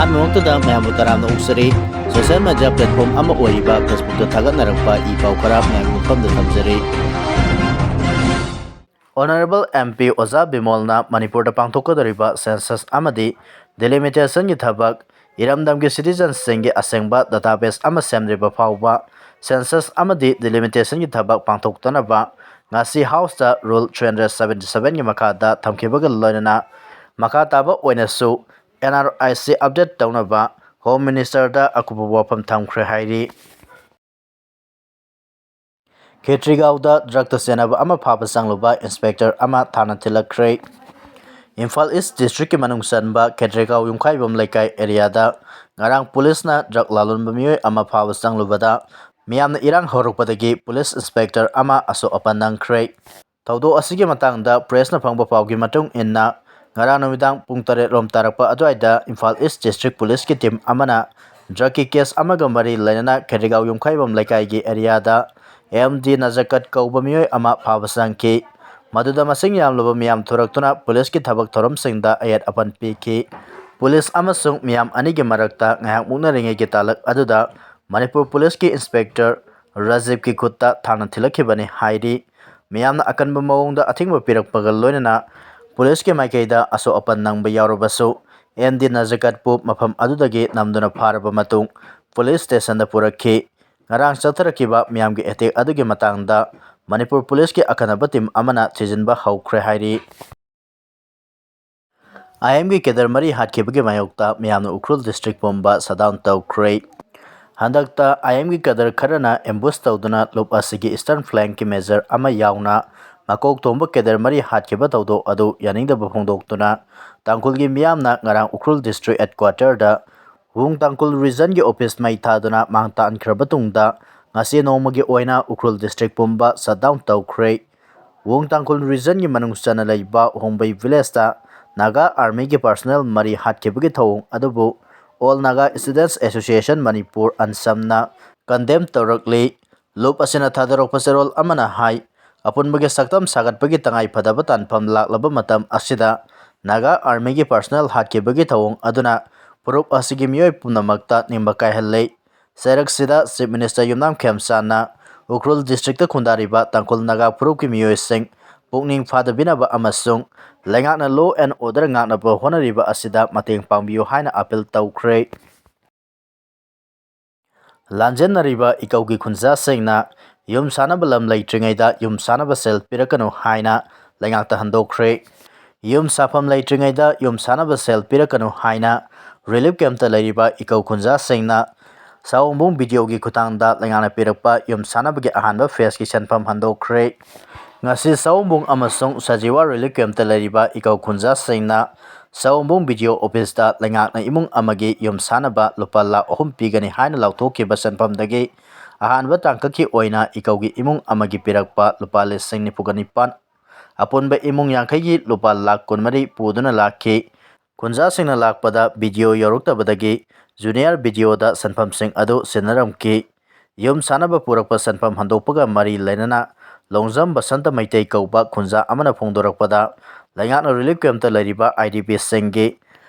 ꯑꯍꯥꯟꯕꯃꯛꯇꯗ ꯃꯌꯥꯝꯕꯨ ꯇꯔꯥꯝꯅ ꯑꯣꯛꯆꯔꯤ social media platform ꯑꯃ ꯑꯣꯏꯔꯤꯕ ꯐꯦꯁꯕꯨꯛꯇ ꯊꯥꯒꯠꯅꯔꯛꯄ ꯏ ꯄꯥꯎ ꯈꯔ ꯃꯌꯥꯝꯒꯤ ꯃꯐꯝꯗ ꯊꯝꯖꯔꯤ꯫ ꯑꯣꯅꯔꯦꯕꯜ MP ꯑꯣꯖꯥ ꯕꯤꯃꯣꯜꯅ ꯃꯅꯤꯄꯨꯔꯗ ꯄꯥꯡꯊꯣꯛꯀꯗꯧꯔꯤꯕ ꯁꯦꯟꯁꯁ ꯑꯃꯗꯤ ꯗꯤꯂꯤꯃꯤꯇꯦꯁꯟꯒꯤ ꯊꯕꯛ ꯏꯔꯝꯗꯝꯒꯤ ꯁꯤꯇꯤꯖꯟꯁꯤꯡꯒꯤ ꯑꯁꯦꯡꯕ ꯗꯥꯇꯥꯕꯦꯁ ꯑꯃ ꯁꯦꯝꯗ꯭ꯔꯤꯕ ꯐꯥꯎꯕ ꯁꯦꯟꯁꯁ ꯑꯃꯗꯤ ꯗꯤꯂꯤꯃꯤꯇꯦꯁꯟꯒꯤ ꯊꯕꯛ ꯄꯥꯡꯊꯣꯛꯇꯅꯕ ꯉꯁꯤ ꯍꯥꯎꯁꯇ ꯔꯨꯜ 377ꯒꯤ ꯃꯈꯥꯗ ꯊꯝꯈꯤꯕꯒ ꯂꯣꯏꯅꯅ ꯃꯈꯥ ꯇꯥꯕ ꯑꯣꯏꯅꯁꯨ NRIC ꯑꯞꯗꯦꯠ ꯇꯧꯅꯕ ꯍꯣꯝ ꯃꯤꯅꯤꯁꯇꯔꯗ ꯑꯀꯨꯞꯄ ꯋꯥꯐꯝ ꯊꯝꯈ꯭ꯔꯦ ꯍꯥꯏꯔꯤ꯫ ꯈꯦꯇ꯭ꯔꯤꯒꯥꯎꯗ ꯗ꯭ꯔꯒꯇ ꯆꯦꯟꯅꯕ ꯑꯃ ꯐꯥꯕ ꯆꯪꯂꯨꯕ ꯏꯟꯁꯄꯦꯛꯇꯔ ꯑꯃ ꯊꯥꯡꯅ ꯊꯤꯜꯂꯛꯈ꯭ꯔꯦ꯫ ꯏꯝꯐꯥꯜ ꯏꯁ ꯗꯤꯁꯇ꯭ꯔꯤꯛꯀꯤ ꯃꯅꯨꯡ ꯆꯟꯕ ꯈꯦꯇ꯭ꯔꯤꯒꯥꯎ ꯌꯨꯝꯈꯥꯏꯕꯝ ꯂꯩꯀꯥꯏ ꯑꯦꯔꯤꯌꯥꯗ ꯉꯔꯥꯡ ꯄꯨꯂꯤꯁꯅ ꯗ꯭ꯔꯒ ꯂꯥꯂꯣꯟꯕ ꯃꯤꯑꯣꯏ ꯑꯃ ꯐꯥꯕ ꯆꯪꯂꯨꯕꯗ ꯃꯤꯌꯥꯝꯅ ꯏꯔꯥꯡ ꯍꯧꯔꯛꯄꯗꯒꯤ ꯄꯨꯂꯤꯁ ꯏꯟꯁꯄꯦꯛꯇꯔ ꯑꯃ ꯑꯁꯣꯛ ꯑꯄꯟ ꯅꯪꯈ꯭ꯔꯦ꯫ ꯊꯧꯗꯣꯛ ꯑꯁꯤꯒꯤ ꯃꯇꯥꯡꯗ ꯄ꯭ꯔꯦꯁꯅ ꯐꯪꯕ ꯄꯥꯎꯒꯤ ꯃꯇꯨꯡ ꯏꯟꯅ ꯉꯔꯥꯡ ꯅꯨꯃꯤꯗꯥꯡ ꯄꯨꯡ 7 ꯇꯥꯔꯛꯄ ꯑꯗꯨꯋꯥꯏꯗ ꯏꯝꯐꯥꯜ ꯏꯁ ꯗꯤꯁꯇ꯭ꯔꯤꯛ ꯄꯨꯂꯤꯁꯀꯤ ꯇꯤꯝ ꯑꯃꯅ ꯗ꯭ꯔꯒꯀꯤ ꯀꯦꯁ ꯑꯃꯒ ꯃꯔꯤ ꯂꯩꯅꯅ ꯈꯦꯇ꯭ꯔꯤꯒꯥꯎ ꯌꯨꯝꯈꯥꯏꯕꯝ ꯂꯩꯀꯥꯏꯒꯤ ꯑꯦꯔꯤꯌꯥꯗ MD ꯅꯖꯀꯠ ꯀꯧꯕ ꯃꯤꯑꯣꯏ ꯑꯃ ꯐꯥꯕ ꯆꯪꯈꯤ꯫ ꯃꯗꯨꯗ ꯃꯁꯤꯡ ꯌꯥꯝꯂꯕ ꯃꯤꯌꯥꯝ ꯊꯣꯔꯛꯇꯨꯅ ꯄꯨꯂꯤꯁꯀꯤ ꯊꯕꯛ ꯊꯧꯔꯝꯁꯤꯡꯗ ꯑꯌꯦꯠ ꯑꯄꯟ ꯄꯤꯈꯤ꯫ ꯄꯨꯂꯤꯁ ꯑꯃꯁꯨꯡ ꯃꯤꯌꯥꯝ ꯑꯅꯤꯒꯤ ꯃꯔꯛꯇ ꯉꯥꯏꯍꯥꯛ ꯃꯨꯛꯅꯔꯤꯉꯩꯒꯤ ꯇꯥꯂꯛ ꯑꯗꯨꯗ ꯃꯅꯤꯄꯨꯔ ꯄꯨꯂꯤꯁꯀꯤ ꯏꯟꯁꯄꯦꯛꯇꯔ ꯔꯥꯖꯤꯕꯀꯤ ꯈꯨꯠꯇ ꯊꯥꯡꯅ ꯊꯤꯜꯂꯛꯈꯤꯕꯅꯤ ꯍꯥꯏꯔꯤ꯫ ꯃꯤꯌꯥꯝꯅ ꯑꯀꯟꯕ ꯃꯑꯣꯡꯗ ꯑꯊꯤꯡꯕ ꯄꯤꯔꯛꯄꯒ ꯂꯣꯏꯅꯅ ꯄꯨꯂꯤꯁꯀꯤ ꯃꯥꯏꯀꯩꯗ ꯑꯁꯣꯛ ꯑꯄꯟ ꯅꯪꯕ ꯌꯥꯎꯔꯕꯁꯨ MD ꯅꯖꯀꯠꯄꯨ ꯃꯐꯝ ꯑꯗꯨꯗꯒꯤ ꯅꯝꯗꯨꯅ ꯐꯥꯔꯕ ꯃꯇꯨꯡ ꯄꯨꯂꯤꯁ ꯁ꯭ꯇꯦꯁꯟꯗ ꯄꯨꯔꯛꯈꯤ꯫ ꯉꯔꯥꯡ ꯆꯠꯊꯔꯛꯈꯤꯕ ꯃꯤꯌꯥꯝꯒꯤ ꯑꯦꯇꯦꯛ ꯑꯗꯨꯒꯤ ꯃꯇꯥꯡꯗ ꯃꯅꯤꯄꯨꯔ ꯄꯨꯂꯤꯁꯀꯤ ꯑꯈꯟꯅꯕ ꯇꯤꯝ ꯑꯃꯅ ꯊꯤꯖꯤꯟꯕ ꯍꯧꯈ꯭ꯔꯦ ꯍꯥꯏꯔꯤ꯫ IMꯒꯤ ꯀꯦꯗꯔ 4 ꯍꯥꯠꯈꯤꯕꯒꯤ ꯃꯥꯌꯣꯛꯇ ꯃꯤꯌꯥꯝꯅ ꯎꯈ꯭ꯔꯨꯜ ꯗꯤꯁꯇ꯭ꯔꯤꯛ ꯄꯨꯝꯕ ꯁꯠꯗꯥꯎꯟ ꯇꯧꯈ꯭ꯔꯦ꯫ ꯍꯟꯗꯛꯇ IMꯒꯤ ꯀꯦꯗꯔ ꯈꯔꯅ ꯑꯦꯝꯕꯨꯁ ꯇꯧꯗꯨꯅ ꯂꯨꯞ ꯑꯁꯤꯒꯤ ꯏꯁꯇꯔꯟ ꯐ꯭ꯂꯦꯡꯀꯤ ꯃꯦꯖꯔ ꯑꯃ ꯌꯥꯎꯅ ꯃꯀꯣꯛ ꯊꯣꯡꯕ ꯀꯦꯗꯔ 4 ꯍꯥꯠꯈꯤꯕ ꯊꯧꯗꯣꯛ ꯑꯗꯨ ꯌꯥꯅꯤꯡꯗꯕ ꯐꯣꯡꯗꯣꯛꯇꯨꯅ ꯇꯥꯡꯈꯨꯜꯒꯤ ꯃꯤꯌꯥꯝꯅ ꯉꯔꯥꯡ ꯎꯈ꯭ꯔꯨꯜ ꯗꯤꯁꯇ꯭ꯔꯤꯛ ꯍꯦꯗꯀ꯭ꯋꯥꯇꯔꯗ ꯋꯨꯡ ꯇꯥꯡꯈꯨꯜ ꯔꯤꯖꯟꯒꯤ ꯑꯣꯐꯤꯁ ꯃꯩ ꯊꯥꯗꯨꯅ ꯃꯥꯡ ꯇꯥꯛꯍꯟꯈ꯭ꯔꯕ ꯇꯨꯡꯗ ꯉꯁꯤ ꯅꯣꯡꯃꯒꯤ ꯑꯣꯏꯅ ꯎꯈ꯭ꯔꯨꯜ ꯗꯤꯁꯇ꯭ꯔꯤꯛ ꯄꯨꯝꯕ ꯁꯠꯗꯥꯎꯟ ꯇꯧꯈ꯭ꯔꯦ꯫ ꯋꯨꯡ ꯇꯥꯡꯈꯨꯜ ꯔꯤꯖꯟꯒꯤ ꯃꯅꯨꯡ ꯆꯟꯅ ꯂꯩꯕ ꯍꯣꯡꯕꯩ ꯚꯤꯂꯦꯖꯇ ꯅꯥꯒꯥ ꯑꯥꯔꯃꯤꯒꯤ ꯄꯥꯔꯁꯣꯅꯦꯜ 4 ꯍꯥꯠꯈꯤꯕꯒꯤ ꯊꯧꯑꯣꯡ ꯑꯗꯨꯕꯨ all Naga ꯁ꯭ꯇꯨꯗꯦꯟꯠꯁ association Manipur ꯑꯟꯁꯝꯅ condemn ꯇꯧꯔꯛꯂꯤ꯫ ꯂꯨꯞ ꯑꯁꯤꯅ ꯊꯥꯗꯣꯔꯛꯄ ꯆꯦꯔꯣꯜ ꯑꯃꯅ ꯍꯥꯏ ꯑꯄꯨꯟꯕꯒꯤ ꯁꯛꯇꯝ ꯁꯥꯒꯠꯄꯒꯤ ꯇꯉꯥꯏꯐꯗꯕ ꯇꯥꯟꯐꯝ ꯂꯥꯛꯂꯕ ꯃꯇꯝ ꯑꯁꯤꯗ ꯅꯥꯒꯥ ꯑꯥꯔꯃꯤꯒꯤ ꯄꯥꯔꯁꯣꯅꯦꯜ ꯍꯥꯠꯈꯤꯕꯒꯤ ꯊꯧꯑꯣꯡ ꯑꯗꯨꯅ ꯐꯨꯔꯨꯞ ꯑꯁꯤꯒꯤ ꯃꯤꯑꯣꯏ ꯄꯨꯝꯅꯃꯛꯇ ꯅꯤꯡꯕ ꯀꯥꯏꯍꯜꯂꯤ꯫ ꯆꯩꯔꯛꯁꯤꯗ ꯆꯤꯐ ꯃꯤꯅꯤꯁꯇꯔ ꯌꯨꯝꯅꯥꯝ ꯈꯦꯝꯆꯥꯟꯅ ꯎꯈ꯭ꯔꯨꯜ ꯗꯤꯁꯇ꯭ꯔꯤꯛꯇ ꯈꯨꯟꯗꯥꯔꯤꯕ ꯇꯥꯡꯈꯨꯜ ꯅꯥꯒꯥ ꯐꯨꯔꯨꯞꯀꯤ ꯃꯤꯑꯣꯏꯁꯤꯡ ꯄꯨꯛꯅꯤꯡ ꯐꯥꯗꯕꯤꯅꯕ ꯑꯃꯁꯨꯡ ꯂꯩꯉꯥꯛꯅ ꯂꯣ ꯑꯦꯟ ꯑꯣꯔꯗꯔ ꯉꯥꯛꯅꯕ ꯍꯣꯠꯅꯔꯤꯕ ꯑꯁꯤꯗ ꯃꯇꯦꯡ ꯄꯥꯡꯕꯤꯌꯨ ꯍꯥꯏꯅ ꯑꯄꯤꯜ ꯇꯧꯈ꯭ꯔꯦ꯫ ꯂꯥꯟꯖꯦꯟꯅꯔꯤꯕ ꯏꯀꯧꯒꯤ ꯈꯨꯟꯖꯥꯁꯤꯡꯅ ꯌꯨꯝ ꯁꯥꯅꯕ ꯂꯝ ꯂꯩꯇ꯭ꯔꯤꯉꯩꯗ ꯌꯨꯝ ꯁꯥꯅꯕ ꯁꯦꯜ ꯄꯤꯔꯛꯀꯅꯨ ꯍꯥꯏꯅ ꯂꯩꯉꯥꯛꯇ ꯍꯟꯗꯣꯛꯈ꯭ꯔꯦ꯫ ꯌꯨꯝ ꯁꯥꯐꯝ ꯂꯩꯇ꯭ꯔꯤꯉꯩꯗ ꯌꯨꯝ ꯁꯥꯅꯕ ꯁꯦꯜ ꯄꯤꯔꯛꯀꯅꯨ ꯍꯥꯏꯅ ꯔꯤꯂꯤꯐ ꯀꯦꯝꯞꯇ ꯂꯩꯔꯤꯕ ꯏꯀꯧ ꯈꯨꯟꯖꯥꯁꯤꯡꯅ ꯁꯥꯑꯣꯝꯕꯨꯡ ꯚꯤꯗꯤꯑꯣꯒꯤ ꯈꯨꯠꯊꯥꯡꯗ ꯂꯩꯉꯥꯛꯅ ꯄꯤꯔꯛꯄ ꯌꯨꯝ ꯁꯥꯅꯕꯒꯤ ꯑꯍꯥꯟꯕ ꯐꯦꯖꯀꯤ ꯁꯦꯟꯐꯝ ꯍꯟꯗꯣꯛꯈ꯭ꯔꯦ꯫ ꯉꯁꯤ ꯁꯥꯑꯣꯝꯕꯨꯡ ꯑꯃꯁꯨꯡ ꯁꯖꯤꯋꯥ ꯔꯤꯂꯤꯐ ꯀꯦꯝꯞꯇ ꯂꯩꯔꯤꯕ ꯏꯀꯧ ꯈꯨꯟꯖꯥꯁꯤꯡꯅ ꯁꯥꯑꯣꯝꯕꯨꯡ ꯚꯤꯗꯤꯑꯣ ꯑꯣꯐꯤꯁꯇ ꯂꯩꯉꯥꯛꯅ ꯏꯃꯨꯡ ꯑꯃꯒꯤ ꯌꯨꯝ ꯁꯥꯅꯕ ꯂꯨꯄꯥ ꯂꯥꯈ 3 ꯄꯤꯒꯅꯤ ꯍꯥꯏꯅ ꯂꯥꯎꯊꯣꯛꯈꯤꯕ ꯁꯦꯟꯐꯝꯗꯒꯤ ꯑꯍꯥꯟꯕ ꯇꯥꯡꯀꯛꯀꯤ ꯑꯣꯏꯅ ꯏꯀꯧꯒꯤ ꯏꯃꯨꯡ ꯑꯃꯒꯤ ꯄꯤꯔꯛꯄ ꯂꯨꯄꯥ 97,000 ꯑꯄꯨꯟꯕ ꯏꯃꯨꯡ 50ꯒꯤ ꯂꯨꯄꯥ ꯂꯥꯈ 24 ꯄꯨꯗꯨꯅ ꯂꯥꯛꯈꯤ꯫ ꯈꯨꯟꯖꯥꯁꯤꯡꯅ ꯂꯥꯛꯄꯗ ꯚꯤꯗꯤꯑꯣ ꯌꯧꯔꯛꯇꯕꯗꯒꯤ ꯖꯨꯅꯤꯌꯔ ꯚꯤꯗꯤꯑꯣꯗ ꯁꯦꯟꯐꯝꯁꯤꯡ ꯑꯗꯨ ꯁꯤꯟꯅꯔꯝꯈꯤ꯫ ꯌꯨꯝ ꯁꯥꯅꯕ ꯄꯨꯔꯛꯄ ꯁꯦꯟꯐꯝ ꯍꯟꯗꯣꯛꯄꯒ ꯃꯔꯤ ꯂꯩꯅꯅ ꯂꯣꯡꯖꯝ ꯕꯁꯟꯇ ꯃꯩꯇꯩ ꯀꯧꯕ ꯈꯨꯟꯖꯥ ꯑꯃꯅ ꯐꯣꯡꯗꯣꯔꯛꯄꯗ ꯂꯩꯉꯥꯛꯅ ꯔꯤꯂꯤꯐ ꯀꯦꯝꯞꯇ ꯂꯩꯔꯤꯕ IDPꯁꯤꯡꯒꯤ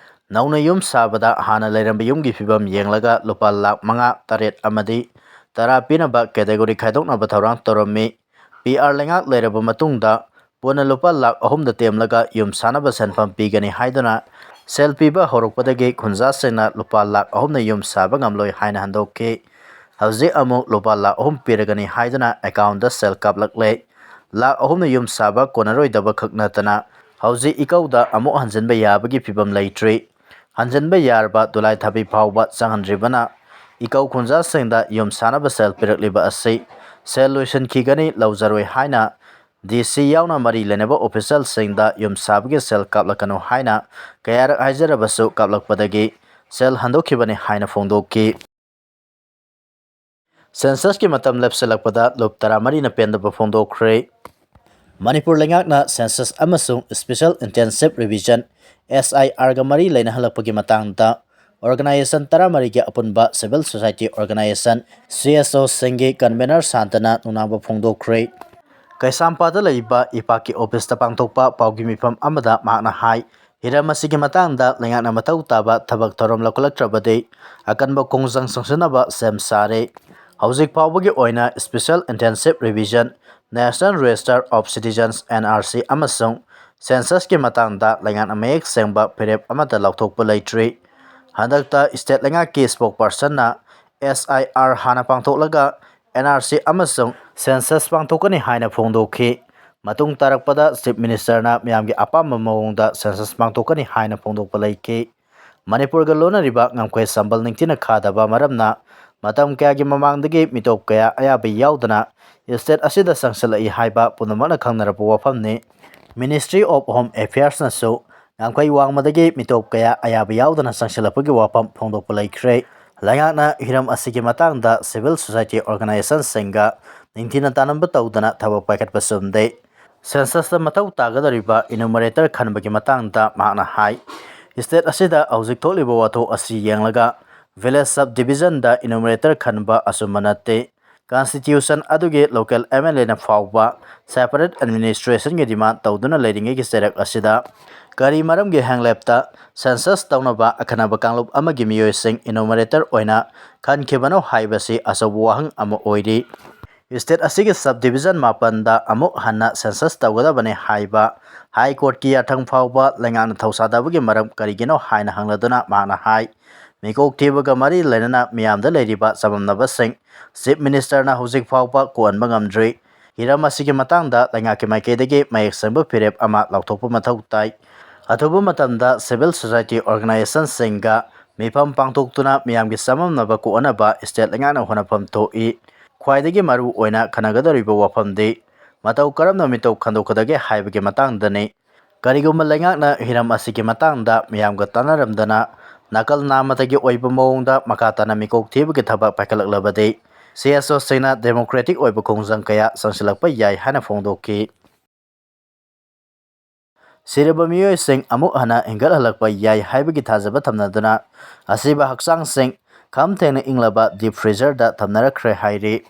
ꯅꯧꯅ ꯌꯨꯝ ꯁꯥꯕꯗ ꯍꯥꯟꯅ ꯂꯩꯔꯝꯕ ꯌꯨꯝꯒꯤ ꯐꯤꯚꯝ ꯌꯦꯡꯂꯒ ꯂꯨꯄꯥ ꯂꯥꯈ 5, 7 ꯑꯃꯗꯤ 10 ꯄꯤꯅꯕ ꯀꯦꯇꯦꯒꯣꯔꯤ ꯈꯥꯏꯗꯣꯛꯅꯕ ꯊꯧꯔꯥꯡ ꯇꯧꯔꯝꯃꯤ꯫ PR ꯂꯩꯉꯥꯛ ꯂꯩꯔꯕ ꯃꯇꯨꯡꯗ ꯄꯨꯟꯅ ꯂꯨꯄꯥ ꯂꯥꯈ 3ꯗ ꯇꯦꯝꯂꯒ ꯌꯨꯝ ꯁꯥꯅꯕ ꯁꯦꯟꯐꯝ ꯄꯤꯒꯅꯤ ꯍꯥꯏꯗꯨꯅ ꯁꯦꯜ ꯄꯤꯕ ꯍꯧꯔꯛꯄꯗꯒꯤ ꯈꯨꯟꯖꯥꯁꯤꯡꯅ ꯂꯨꯄꯥ ꯂꯥꯈ 3ꯅ ꯌꯨꯝ ꯁꯥꯕ ꯉꯝꯂꯣꯏ ꯍꯥꯏꯅ ꯍꯟꯗꯣꯛꯈꯤ꯫ ꯍꯧꯖꯤꯛ ꯑꯃꯨꯛ ꯂꯨꯄꯥ ꯂꯥꯈ 3 ꯄꯤꯔꯒꯅꯤ ꯍꯥꯏꯗꯨꯅ ꯑꯦꯀꯥꯎꯟꯗ ꯁꯦꯜ ꯀꯥꯞꯂꯛꯂꯦ꯫ ꯂꯥꯈ 3ꯅ ꯌꯨꯝ ꯁꯥꯕ ꯀꯣꯟꯅꯔꯣꯏꯗꯕ ꯈꯛ ꯅꯠꯇꯅ ꯍꯧꯖꯤꯛ ꯏꯀꯧꯗ ꯑꯃꯨꯛ ꯍꯟꯖꯤꯟꯕ ꯌꯥꯕꯒꯤ ꯐꯤꯚꯝ ꯂꯩꯇ꯭ꯔꯤ꯫ ꯍꯟꯖꯤꯟꯕ ꯌꯥꯔꯕ ꯗꯣꯂꯥꯏ ꯊꯥꯕꯤ ꯐꯥꯎꯕ ꯆꯪꯍꯟꯗ꯭ꯔꯤꯕꯅ ꯏꯀꯧ ꯈꯨꯟꯖꯥꯁꯤꯡꯗ ꯌꯨꯝ ꯁꯥꯅꯕ ꯁꯦꯜ ꯄꯤꯔꯛꯂꯤꯕ ꯑꯁꯤ ꯁꯦꯜ ꯂꯣꯏꯁꯤꯟꯈꯤꯒꯅꯤ ꯂꯧꯖꯔꯣꯏ ꯍꯥꯏꯅ DC ꯌꯥꯎꯅ ꯃꯔꯤ ꯂꯩꯅꯕ ꯑꯣꯐꯤꯁꯤꯌꯦꯜꯁꯤꯡꯗ ꯌꯨꯝ ꯁꯥꯕꯒꯤ ꯁꯦꯜ ꯀꯥꯞꯂꯛꯀꯅꯨ ꯍꯥꯏꯅ ꯀꯌꯥꯔꯛ ꯍꯥꯏꯖꯔꯕꯁꯨ ꯀꯥꯞꯂꯛꯄꯗꯒꯤ ꯁꯦꯜ ꯍꯟꯗꯣꯛꯈꯤꯕꯅꯤ ꯍꯥꯏꯅ ꯐꯣꯡꯗꯣꯛꯈꯤ꯫ ꯁꯦꯟꯁꯁꯀꯤ ꯃꯇꯝ ꯂꯦꯞꯁꯤꯜꯂꯛꯄꯗ ꯂꯨꯞ 14ꯅ ꯄꯦꯟꯗꯕ ꯐꯣꯡꯗꯣꯛꯈ꯭ꯔꯦ꯫ ꯃꯅꯤꯄꯨꯔ ꯂꯩꯉꯥꯛꯅ ꯁꯦꯟꯁꯁ ꯑꯃꯁꯨꯡ ꯁ꯭ꯄꯦꯁꯤꯑꯦꯜ ꯏꯟꯇꯦꯟꯁꯤꯚ ꯔꯤꯚꯤꯖꯟ SIRꯒ ꯃꯔꯤ ꯂꯩꯅꯍꯜꯂꯛꯄꯒꯤ ꯃꯇꯥꯡꯗ ꯑꯣꯔꯒꯅꯥꯏꯖꯦꯁꯟ 14ꯒꯤ ꯑꯄꯨꯟꯕ ꯁꯤꯚꯤꯜ ꯁꯣꯁꯥꯏꯇꯤ ꯑꯣꯔꯒꯅꯥꯏꯖꯦꯁꯟ CSOꯁꯤꯡꯒꯤ ꯀꯟꯚꯦꯅꯔ ꯁꯥꯟꯇꯅ ꯅꯨꯡꯅꯥꯡꯕ ꯐꯣꯡꯗꯣꯛꯈ꯭ꯔꯦ꯫ ꯀꯩꯁꯥꯝꯄꯥꯠꯇ ꯂꯩꯕ ꯏꯄꯥꯛꯀꯤ ꯑꯣꯐꯤꯁꯇ ꯄꯥꯡꯊꯣꯛꯄ ꯄꯥꯎꯒꯤ ꯃꯤꯐꯝ ꯑꯃꯗ ꯃꯍꯥꯛꯅ ꯍꯥꯏ Hiram asigi matangda lengakna mathau taba thabak thorom laukalaktrabadi akanba khongjang sangsanaba sem sare. Hauzik faubagi oina Special Intensive Revision National Register of Citizens NRC amasung census ki matangda lengakna mayek sengba phirep amata lauthokpa leitri. Handakta state lengakki spokesperson na SIR hana pangthoklaga NRC amasung census pangthokani haina phongdokhi. Matung tarakpada Chief Minister na miyamgi apamba mawongda census pangthokani haina phongdokpa leikhi. Manipurga lonariba ngamkhoi sambal ningtina khadaba maramna matam kayagi mamangdagi mitop kaya ayaba yaudana state asida sangsalai haiba punamakna khangnarapa wafamni. Ministry of Home Affairs nasu ngamkhoi wangmadagi mitop kaya ayaba yaudana sangsalapagi wafam phongdokpa leikhrei. Lengakna hiram asigi matangda civil society organizations singa ningtina tanamba tawdana thabak paikhatpa sumdei. Census da mathau tagadariba enumerator khanbagi matangda mahakna hai. State asida hauzik tholiba wathok asi yenglaga village subdivision da enumerator khanba asumma natte. Constitution adugi local MLA na fawba separate administration gi demand tawduna leiringe gi serak asida kari maramgi hanglepta census tawnaba akhanaba kanglup amagi miyoising enumerator oina khankhibano haibasi asabu wahang ama oiri. State asigi subdivision mapanda amuk hanna census tawgadabane haiba High Court ki athang fawba lengakna thausadabagi maram karigino haina hangladuna mahna hai. Mikok thibaga mari lenana miyamda leiriba samamnabasing Chief Minister na hujik fawba kuanba ngamdri. Hiram asigi matangda lengakki maikedagi mayek sengba phirep ama lauthokpa mathau tai. Athuba matamda civil society organizations singa mifam pangthoktuna miyamgi samamnaba kuanaba state lengakna honafam thoi. Khwaidagi maru oina khanagadariba wafamdi matau karamna mitau khandokadage haibagi matangdani. Karigumma lengakna hiram asigi matangda miyamga tanaramdana nakal namatagi oiba mawongda makatana mikok thibagi thabak paikalaklabadi CSO singna democratic oiba khongjang kaya sangsilakpa yai hana phongdokhi. Siraba miyoising amuk hana enggalhalakpa yai haibagi thajaba thamnaduna asiba haksangsing kham thengna inglaba deep freezer da thamnarakre hairi.